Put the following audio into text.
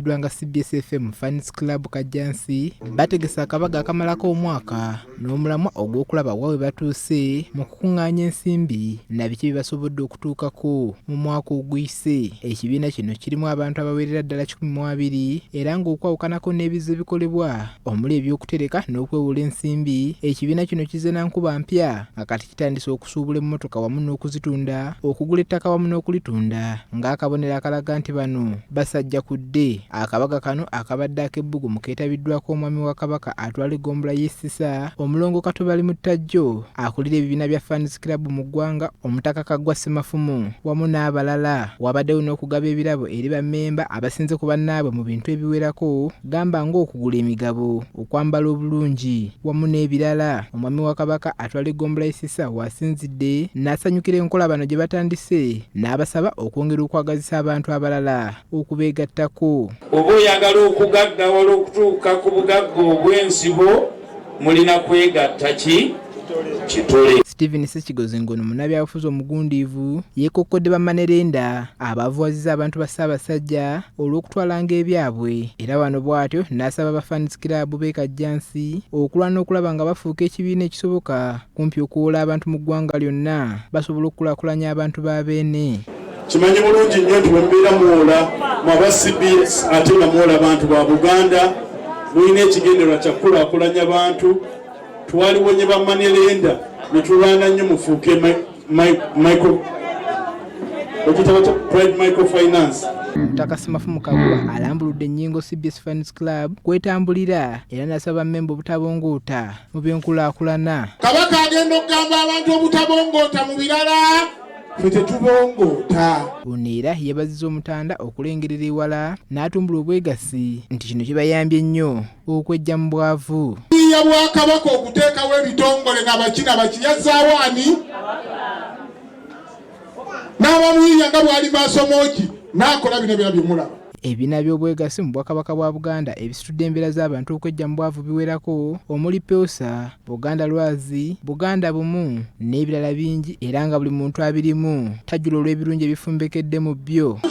abamanyiddwa nga CBS Fans Club Kajjansi bategesa akabaga akamalako omwaka n'omulamwa ogw'okulaba wawe batuuse mu kukungaanya ensimbi na biki bibasobodde okutuukako mu mwaka oguyise. Ekibiina kino kirimu abantu abawerera ddala 12 era ng'okwawukanako n'ebizze bikolebwa omuli ebyokutereka n'okwewula ensimbi. Ekibiina kino kizze na nkuba mpya nga kati kitandise okusuubula emmotoka wamu n'okuzitunda, okugula ettaka wamu n'okulitunda ng'akabonero akalaga nti bano basajja kudde. Akabaga kano akabadde ak'ebbugumu keetabiddwako omwami wa Kabaka atwala eggombolola y'Essisa, omulongo Katobali mu Ttajjo akulira ebibiina bya Fans Club mu ggwanga, Omutaka Kaggwa Ssemafumu wamu n'abalala. Wabaddewo n'okugaba ebirabo eri bammemba abasinze ku bannaabwe mu bintu ebiwerako, gamba ng'okugula emigabo, okwambala obulungi wamu n'ebirala. Omwami wa Kabaka atwala eggombolola y'Essisa wasinzidde n'asanyukira enkola bano gye batandise n'abasaba okwongera okwagazisa abantu abalala okubeegattako. Oba oyagala okugaggawala okutuuka ku bugagga obw'ensibo mulina kwegatta kitole. Stephen Ssekigozi ngono munnabyabufuzi omugundiivu yeekokkodde bamanerenda abavuwazizza abantu ba Ssaabasajja olw'okutwalanga ebyabwe, era wano bw'atyo n'asaba ba Fans Club b'e Kajjansi okulwana okulaba nga bafuuka ekibiina ekisoboka kumpi okuwola abantu mu ggwanga lyonna basobola okukulaakulanya abantu ba beene. Kimanyi bulungi nnyo nti bwemubeera muwola mu aba CBS ate nga muwola abantu ba Buganda, mulina ekigendererwa kya kukulaakulanya abantu. Twaliwonye bamanerenda ne tulwana nnyo mufuuke microfinance. Omutaka Ssemafumu Kaggwa alambuludde ennyingo CBS Fans Club kwetambulira era n'asaba mmemba obutabongoota mu by'enkulaakulana. Kabaka agenda okugamba abantu obutabongoota mu birala, ffe tetubongoota. Ono era yeebazizza Omutanda okulengerera ewala n'atumbula obwegassi nti kino kibayambye nnyo okwejja mu bwavu. Ya Bwakabaka okuteekawo ebitongole n'abakina bakiyazaawo ani? N'abamuyiiya nga bw'ali maasomoki n'akola bino byonna byemulaba. Ebibiina by'obwegassi mu Bwakabaka bwa Buganda ebisitudde embeera z'abantu okwejja mu bwavu biwerako omuli Peusa, Buganda Lwazi, Buganda Bumu n'ebirala bingi, era nga buli muntu abirimu tajjula olw'ebirungi ebifumbekedde mu byo.